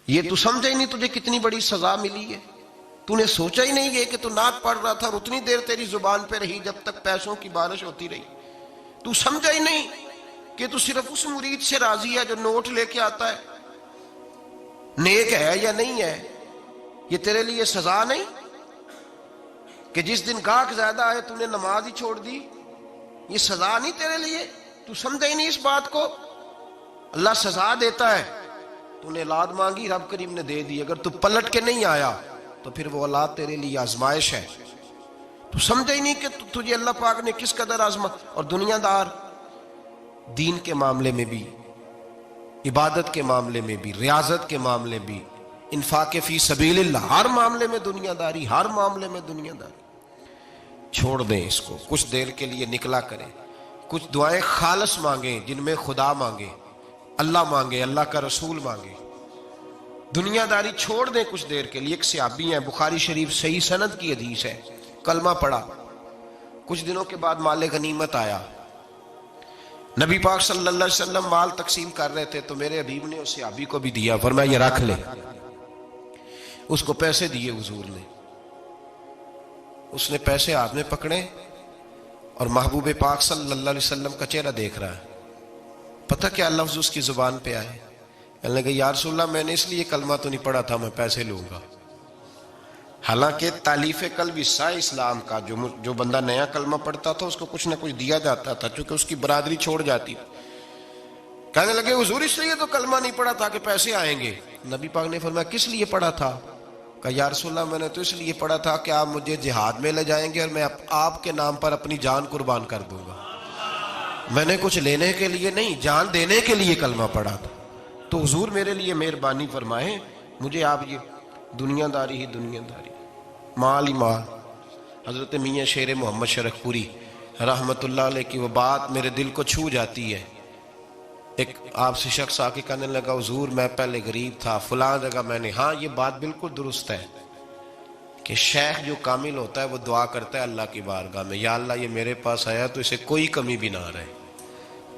یہ تو سمجھا ہی نہیں تجھے کتنی بڑی سزا ملی ہے. تو نے سوچا ہی نہیں یہ کہ تو نعت پڑھ رہا تھا اور اتنی دیر تیری زبان پہ رہی جب تک پیسوں کی بارش ہوتی رہی. تو سمجھا ہی نہیں کہ تو صرف اس مرید سے راضی ہے جو نوٹ لے کے آتا ہے. نیک ہے یا نہیں ہے یہ تیرے لیے سزا نہیں کہ جس دن گاہک زیادہ آئے تو نے نماز ہی چھوڑ دی؟ یہ سزا نہیں تیرے لیے؟ تو سمجھا ہی نہیں اس بات کو. اللہ سزا دیتا ہے. تو نے اولاد مانگی، رب کریم نے دے دی. اگر تو پلٹ کے نہیں آیا تو پھر وہ اولاد تیرے لیے آزمائش ہے. تو سمجھا ہی نہیں کہ تجھے اللہ پاک نے کس قدر آزما. اور دنیا دار دین کے معاملے میں بھی، عبادت کے معاملے میں بھی، ریاضت کے معاملے بھی، انفاق فی سبیل اللہ، ہر معاملے میں دنیا داری، ہر معاملے میں دنیا داری. چھوڑ دیں اس کو. کچھ دیر کے لیے نکلا کریں. کچھ دعائیں خالص مانگیں جن میں خدا مانگے، اللہ مانگے، اللہ کا رسول مانگے. دنیا داری چھوڑ دیں کچھ دیر کے لیے. ایک صحابی ہیں، بخاری شریف صحیح سند کی حدیث ہے، کلمہ پڑھا، کچھ دنوں کے بعد مال غنیمت آیا. نبی پاک صلی اللہ علیہ وسلم مال تقسیم کر رہے تھے تو میرے حبیب نے اس صحابی کو بھی دیا، فرمایا یہ رکھ لے. اس کو پیسے دیے حضور نے. اس نے پیسے ہاتھ میں پکڑے اور محبوب پاک صلی اللہ علیہ وسلم کا چہرہ دیکھ رہا ہے. پتہ کیا لفظ اس کی زبان پہ آئے؟ کہنے لگے یا رسول اللہ میں نے اس لیے کلمہ تو نہیں پڑھا تھا میں پیسے لوں گا. حالانکہ تالیف قلب حصہ اسلام کا، جو بندہ نیا کلمہ پڑھتا تھا اس کو کچھ نہ کچھ دیا جاتا تھا چونکہ اس کی برادری چھوڑ جاتی. کہنے لگے حضور اس لیے تو کلمہ نہیں پڑھا تھا کہ پیسے آئیں گے. نبی پاک نے فرمایا کس لیے پڑھا تھا؟ کہا یا رسول اللہ میں نے تو اس لیے پڑھا تھا کہ آپ مجھے جہاد میں لے جائیں گے اور میں آپ کے نام پر اپنی جان قربان کر دوں گا. میں نے کچھ لینے کے لیے نہیں، جان دینے کے لیے کلمہ پڑھا تھا. تو حضور میرے لیے مہربانی فرمائیں، مجھے آپ یہ دنیا داری ہی دنیا داری، مال ہی مال. حضرت میاں شیر محمد شرک پوری رحمت اللہ علیہ کی وہ بات میرے دل کو چھو جاتی ہے. ایک آپ سے شخص آ کے کہنے لگا حضور میں پہلے غریب تھا فلاں جگہ میں نے. ہاں یہ بات بالکل درست ہے کہ شیخ جو کامل ہوتا ہے وہ دعا کرتا ہے اللہ کی بارگاہ میں، یا اللہ یہ میرے پاس آیا تو اسے کوئی کمی بھی نہ رہے،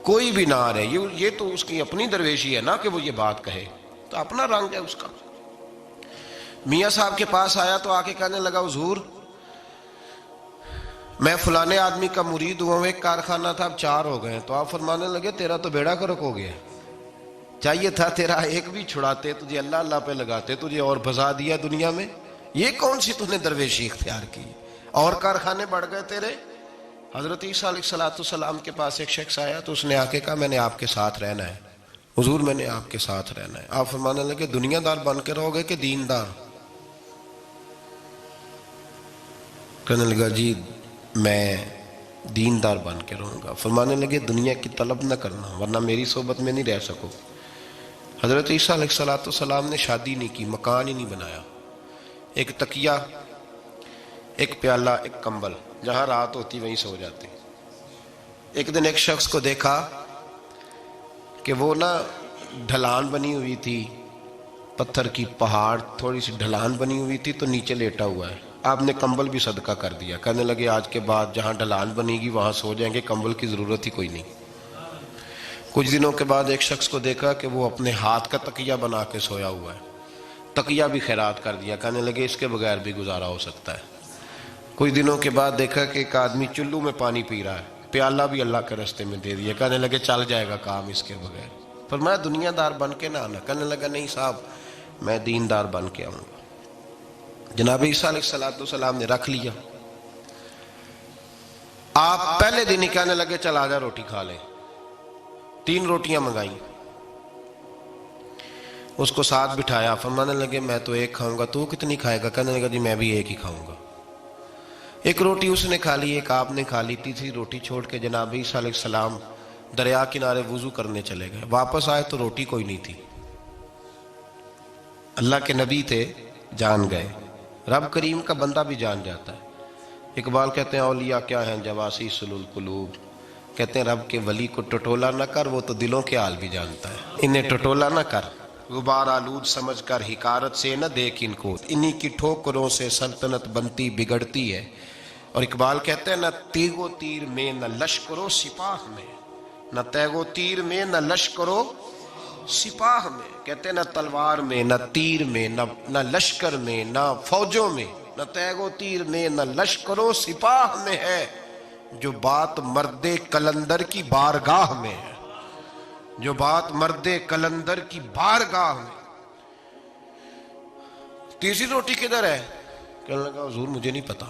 کوئی بھی نہ رہے. یہ تو اس کی اپنی درویشی ہے نا کہ وہ یہ بات کہے، تو اپنا رنگ ہے اس کا. میاں صاحب کے پاس آیا تو آ کے کہنے لگا حضور میں فلانے آدمی کا مرید ہوا ہوں، ایک کارخانہ تھا اب 4 ہو گئے. تو آپ فرمانے لگے تیرا تو بیڑا گرک ہو گیا، چاہیے تھا تیرا ایک بھی چھڑاتے، تجھے اللہ اللہ پہ لگاتے، تجھے اور بھسا دیا دنیا میں. یہ کون سی تُو نے درویشی اختیار کی؟ اور کارخانے بڑھ گئے تیرے. حضرت عیسیٰ علیہ السلام کے پاس ایک شخص آیا تو اس نے آ کے کہا میں نے آپ کے ساتھ رہنا ہے حضور، میں نے آپ کے ساتھ رہنا ہے. آپ فرمانے لگے دنیا دار بن کے رہو گے کہ دیندار؟ کہنے لگا جی میں دیندار بن کے رہوں گا. فرمانے لگے دنیا کی طلب نہ کرنا ورنہ میری صحبت میں نہیں رہ سکو. حضرت عیسیٰ علیہ السلام نے شادی نہیں کی، مکان ہی نہیں بنایا، ایک تکیہ، ایک پیالہ، ایک کمبل، جہاں رات ہوتی وہیں سو جاتے. ایک دن ایک شخص کو دیکھا کہ وہ نا ڈھلان بنی ہوئی تھی، پتھر کی پہاڑ تھوڑی سی ڈھلان بنی ہوئی تھی تو نیچے لیٹا ہوا ہے. آپ نے کمبل بھی صدقہ کر دیا. کہنے لگے آج کے بعد جہاں ڈھلان بنے گی وہاں سو جائیں گے، کمبل کی ضرورت ہی کوئی نہیں. کچھ دنوں کے بعد ایک شخص کو دیکھا کہ وہ اپنے ہاتھ کا تکیہ بنا کے سویا ہوا ہے، تکیہ بھی خیرات کر دیا. کہنے لگے اس کے بغیر بھی گزارا ہو سکتا ہے. کچھ دنوں کے بعد دیکھا کہ ایک آدمی چلو میں پانی پی رہا ہے، پیالہ بھی اللہ کے راستے میں دے دیا. کہنے لگے چل جائے گا کام اس کے بغیر. پر میں دنیا دار بن کے نہ آنا. کہنے لگا نہیں صاحب میں دیندار بن کے آؤں گا. جناب عیسیٰ علیہ السلام نے رکھ لیا. آپ پہلے دن ہی کہنے لگے چل آجا روٹی کھا لیں. 3 روٹیاں منگائیں، اس کو ساتھ بٹھایا. فرمانے لگے میں تو ایک کھاؤں گا، تو کتنی کھائے گا؟ کہنے لگا جی میں بھی ایک ہی کھاؤں گا. ایک روٹی اس نے کھا لی، ایک آپ نے کھا لی. تیسری روٹی چھوڑ کے جناب عیسیٰ علیہ السلام دریا کنارے وضو کرنے چلے گئے. واپس آئے تو روٹی کوئی نہیں تھی. اللہ کے نبی تھے، جان گئے. رب کریم کا بندہ بھی جان جاتا ہے. اقبال کہتے ہیں اولیاء کیا ہیں جواسی سلول قلوب، کہتے ہیں رب کے ولی کو ٹٹولا نہ کر، وہ تو دلوں کے حال بھی جانتا ہے. انہیں ٹٹولا نہ کر، غبار آلود سمجھ کر حکارت سے نہ دیکھ ان کو، انہی کی ٹھوکروں سے سلطنت بنتی بگڑتی ہے. اور اقبال کہتے ہیں نہ تیغ و تیر میں نہ لشکر و سپاہ میں، نہ تیغ و تیر میں نہ لشکر و سپاہ میں، کہتے ہیں نہ تلوار میں، نہ تیر میں، نہ لشکر میں، نہ فوجوں میں، نہ تیگ و تیر میں، نہ لشکر و سپاہ میں ہے جو بات مرد کلندر کی بارگاہ میں ہے، جو بات مرد کلندر کی بارگاہ میں۔ تیسری روٹی کدھر ہے؟ کہنے لگا حضور مجھے نہیں پتا۔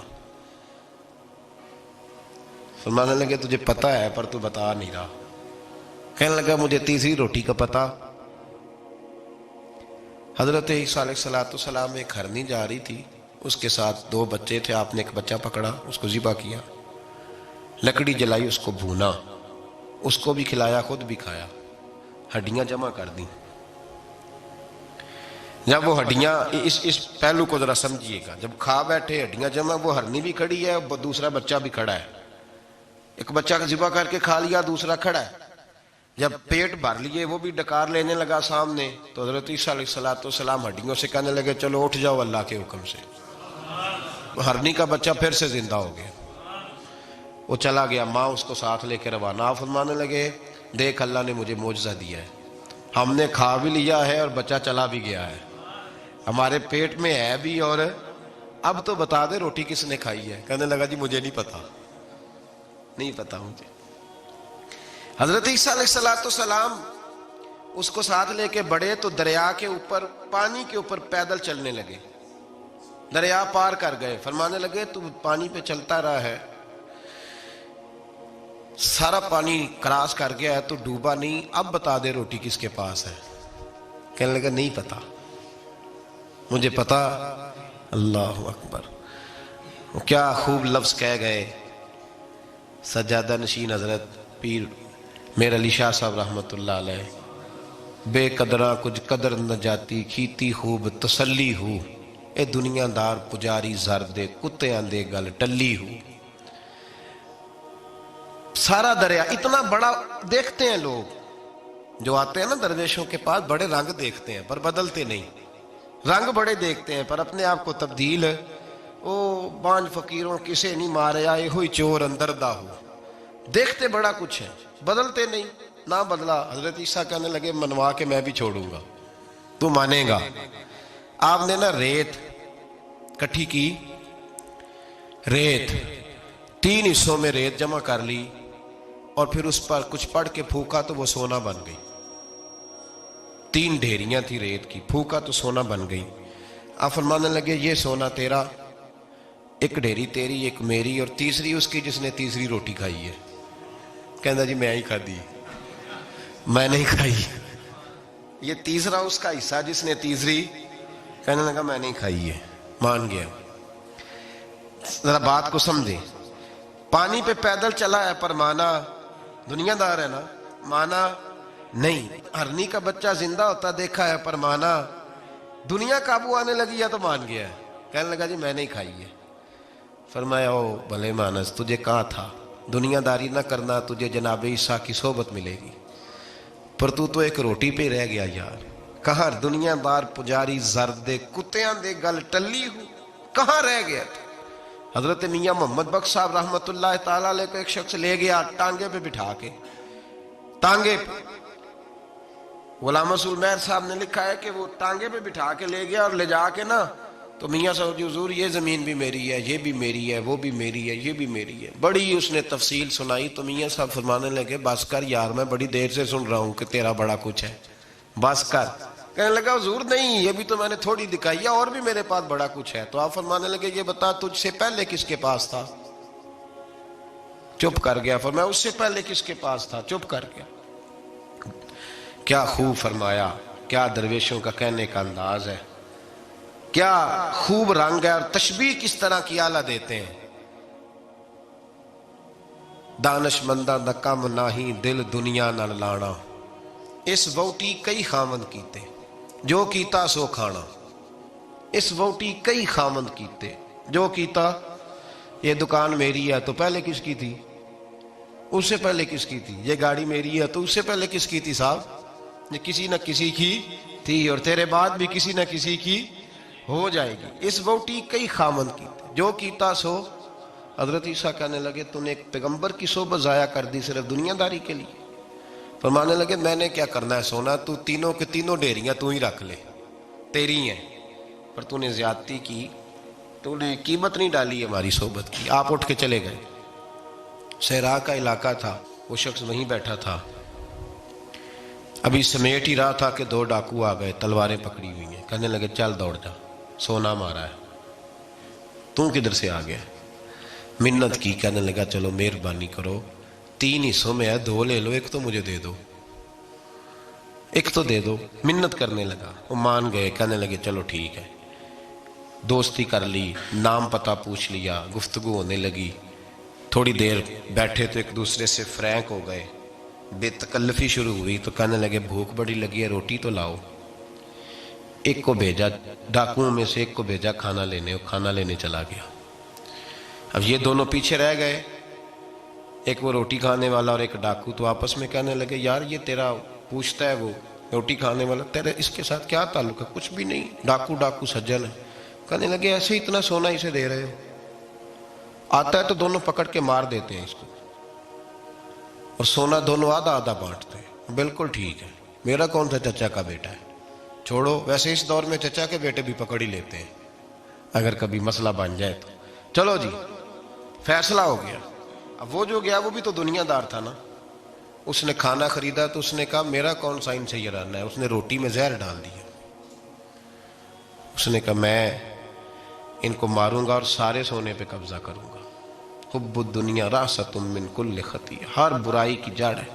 فرمانے لگے تجھے پتا ہے پر تو بتا نہیں رہا۔ کہنے لگا مجھے تیسری روٹی کا پتا۔ حضرت عیسیٰ علیہ السلام ایک ہرنی جا رہی تھی، اس کے ساتھ 2 بچے تھے، آپ نے ایک بچہ پکڑا، اس کو ذبح کیا، لکڑی جلائی، اس کو بھونا، اس کو بھی کھلایا، خود بھی کھایا، ہڈیاں جمع کر دیں۔ جب وہ ہڈیاں، اس پہلو کو ذرا سمجھیے گا، جب کھا بیٹھے ہڈیاں جمع، وہ ہرنی بھی کھڑی ہے، دوسرا بچہ بھی کھڑا ہے، ایک بچہ کا ذبح کر کے کھا لیا، دوسرا کھڑا ہے۔ جب پیٹ بھر لیے، وہ بھی ڈکار لینے لگا سامنے، تو حضرت عیسیٰ علیہ السلام ہڈیوں سے کہنے لگے چلو اٹھ جاؤ اللہ کے حکم سے۔ ہرنی کا بچہ پھر سے زندہ ہو گیا، وہ چلا گیا، ماں اس کو ساتھ لے کے روانہ۔ فرمانے لگے دیکھ اللہ نے مجھے معجزہ دیا ہے، ہم نے کھا بھی لیا ہے اور بچہ چلا بھی گیا ہے، ہمارے پیٹ میں ہے بھی، اور اب تو بتا دے روٹی کس نے کھائی ہے۔ کہنے لگا جی مجھے نہیں پتا، نہیں پتا مجھے۔ حضرت عیسیٰ علیہ السلام اس کو ساتھ لے کے بڑھے تو دریا کے اوپر، پانی کے اوپر پیدل چلنے لگے، دریا پار کر گئے۔ فرمانے لگے تو پانی پہ چلتا رہا ہے، سارا پانی کراس کر گیا ہے تو ڈوبا نہیں، اب بتا دے روٹی کس کے پاس ہے۔ کہنے لگا نہیں پتا مجھے پتا۔ اللہ اکبر، وہ کیا خوب لفظ کہہ گئے سجادہ نشین حضرت پیر میر علی شاہ صاحب رحمت اللہ علیہ، بے قدراں کچھ قدر نہ جاتی، کھیتی خوب تسلی ہو، اے دنیا دار پجاری زر دے، کتیاں دے گل ٹلی ہو۔ سارا دریا اتنا بڑا دیکھتے ہیں لوگ جو آتے ہیں نا درویشوں کے پاس، بڑے رنگ دیکھتے ہیں پر بدلتے نہیں، رنگ بڑے دیکھتے ہیں پر اپنے آپ کو تبدیل، او بانج فقیروں کسے نہیں مارے آئے ہوئی چور اندر دا ہو، دیکھتے بڑا کچھ ہے بدلتے نہیں۔ نہ بدلا، حضرت عیسیٰ کہنے لگے منوا کے میں بھی چھوڑوں گا، تو مانے گا۔ آپ نے نا ریت کٹھی کی، ریت 3 حصوں میں ریت جمع کر لی اور پھر اس پر کچھ پڑھ کے پھونکا تو وہ سونا بن گئی۔ 3 ڈھیریاں تھی ریت کی، پھونکا تو سونا بن گئی۔ آپ فرمانے لگے یہ سونا تیرا، ایک ڈھیری تیری، ایک میری، اور تیسری اس کی جس نے تیسری روٹی کھائی ہے۔ کہنا جی میں ہی کھا دی، میں نہیں کھائی، یہ تیسرا اس کا حصہ جس نے تیسری، کہنے لگا میں نہیں کھائی ہے، مان گیا۔ ذرا بات کو سمجھے، پانی پہ پیدل چلا ہے پر مانا، دنیا دار ہے نا، مانا نہیں۔ ہرنی کا بچہ زندہ ہوتا دیکھا ہے پر مانا، دنیا قابو آنے لگی ہے تو مان گیا ہے۔ کہنے لگا جی میں نہیں کھائی ہے۔ فرمایا او بھلے مانس، تجھے کہاں تھا، دنیا داری نہ کرنا، تجھے جناب عیسیٰ کی صحبت ملے گی، پر تو ایک روٹی پہ رہ گیا یار۔ کہاں دنیا دار پجاری زرد کتیاں دے گل ٹلی ہو، کہاں رہ گیا تھا۔ حضرت میاں محمد بخش صاحب رحمت اللہ تعالیٰ علیہ کو ایک شخص لے گیا ٹانگے پہ بٹھا کے، ٹانگے پہ، غلام رسول مہر صاحب نے لکھا ہے کہ وہ ٹانگے پہ بٹھا کے لے گیا اور لے جا کے نا تو میاں صاحب جی حضور یہ زمین بھی میری ہے، یہ بھی میری ہے، وہ بھی میری ہے، یہ بھی میری ہے، بڑی اس نے تفصیل سنائی۔ تو میاں صاحب فرمانے لگے بس کر یار، میں بڑی دیر سے سن رہا ہوں کہ تیرا بڑا کچھ ہے، بس کر۔ کہنے لگا حضور نہیں، یہ بھی تو میں نے تھوڑی دکھائی ہے، اور بھی میرے پاس بڑا کچھ ہے۔ تو آپ فرمانے لگے یہ بتا تجھ سے پہلے کس کے پاس تھا؟ چپ کر گیا۔ فرمایا اس سے پہلے کس کے پاس تھا؟ چپ کر گیا۔ کیا خوب فرمایا، کیا درویشوں کا کہنے کا انداز ہے، کیا خوب رنگ ہے، اور تشبیہ کس طرح کی اعلیٰ دیتے ہیں۔ دانش مندہ دا کم ناہی، دل دنیا نہ لانا، اس ووٹی کئی خامند کیتے، جو کیتا سو کھانا۔ اس ووٹی کئی خامند کیتے، جو کیتا، یہ دکان میری ہے تو پہلے کس کی تھی؟ اس سے پہلے کس کی تھی؟ یہ گاڑی میری ہے تو اس سے پہلے کس کی تھی صاحب؟ یہ کسی نہ کسی کی تھی، اور تیرے بعد بھی کسی نہ کسی کی ہو جائے گی۔ اس ووٹی کئی خامند کیتے، جو کیتا سو۔ حضرت عیسیٰ کہنے لگے تو نے ایک پیغمبر کی صحبت ضائع کر دی صرف دنیا داری کے لیے؟ فرمانے لگے میں نے کیا کرنا ہے سونا، تو تینوں کے تینوں ڈیریاں تو ہی رکھ لے، تیری ہیں، پر تو نے زیادتی کی، تو نے قیمت نہیں ڈالی ہماری صحبت کی۔ آپ اٹھ کے چلے گئے۔ صحرا کا علاقہ تھا، وہ شخص وہیں بیٹھا تھا، ابھی سمیٹ ہی رہا تھا کہ دو ڈاکو آ گئے، تلواریں پکڑی ہوئی ہیں، کہنے لگے چل دوڑ جا، سونا مارا ہے، تو کدھر سے آ گیا؟ منت کی، کہنے لگا چلو مہربانی کرو، 3 حصوں میں ہے، 2 لے لو، ایک تو مجھے دے دو، ایک تو دے دو۔ منت کرنے لگا، وہ مان گئے، کہنے لگے چلو ٹھیک ہے۔ دوستی کر لی، نام پتہ پوچھ لیا، گفتگو ہونے لگی، تھوڑی دیر بیٹھے تو ایک دوسرے سے فرینک ہو گئے، بے تکلفی شروع ہوئی، تو کہنے لگے بھوک بڑی لگی ہے، روٹی تو لاؤ۔ ایک کو بھیجا، ڈاکوؤں میں سے ایک کو بھیجا کھانا لینے، وہ کھانا لینے چلا گیا۔ اب یہ دونوں پیچھے رہ گئے، ایک وہ روٹی کھانے والا اور ایک ڈاکو، تو آپس میں کہنے لگے یار یہ تیرا پوچھتا ہے وہ روٹی کھانے والا، تیرے اس کے ساتھ کیا تعلق ہے؟ کچھ بھی نہیں، ڈاکو سجن ہے۔ کہنے لگے ایسے ہی اتنا سونا اسے دے رہے ہو، آتا ہے تو دونوں پکڑ کے مار دیتے ہیں اس کو، اور سونا دونوں آدھا آدھا بانٹتے ہیں۔ بالکل ٹھیک ہے، میرا کون سا چچا کا بیٹا ہے، چھوڑو، ویسے اس دور میں چچا کے بیٹے بھی پکڑ ہی لیتے ہیں اگر کبھی مسئلہ بن جائے تو۔ چلو جی، فیصلہ ہو گیا۔ اب وہ جو گیا وہ بھی تو دنیا دار تھا نا، اس نے کھانا خریدا تو اس نے کہا میرا کون سا ان سے یہ رہنا ہے، اس نے روٹی میں زہر ڈال دیا، اس نے کہا میں ان کو ماروں گا اور سارے سونے پہ قبضہ کروں گا۔ حب الدنیا راست من کل خطیہ، ہر برائی کی جڑ ہے۔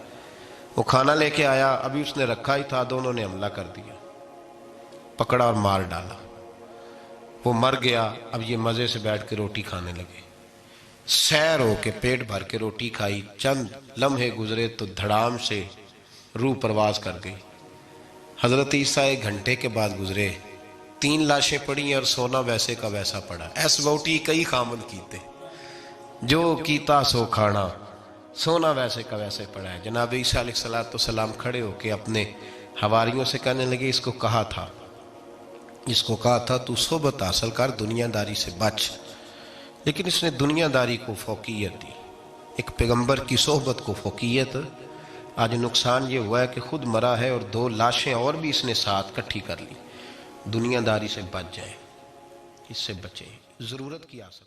وہ کھانا لے کے آیا، ابھی اس نے رکھا ہی تھا، دونوں نے حملہ کر دیا، پکڑا اور مار ڈالا، وہ مر گیا۔ اب یہ مزے سے بیٹھ کے روٹی کھانے لگے، سیر ہو کے پیٹ بھر کے روٹی کھائی، چند لمحے گزرے تو دھڑام سے روح پرواز کر گئی۔ حضرت عیسیٰ 1 گھنٹے کے بعد گزرے، 3 لاشیں پڑی ہیں اور سونا ویسے کا ویسا پڑا۔ ایس ووٹی کئی خامن کیتے، جو کیتا سو کھانا، سونا ویسے کا ویسے پڑا ہے۔ جناب عیسیٰ علیہ السلام کھڑے ہو کے اپنے حواریوں سے کہنے لگے اس کو کہا تھا تو صحبت حاصل کر، دنیا داری سے بچ، لیکن اس نے دنیا داری کو فوقیت دی، ایک پیغمبر کی صحبت کو فوقیت۔ آج نقصان یہ ہوا ہے کہ خود مرا ہے اور 2 لاشیں اور بھی اس نے ساتھ کٹھی کر لی۔ دنیا داری سے بچ جائے، اس سے بچے، ضرورت کی حاصل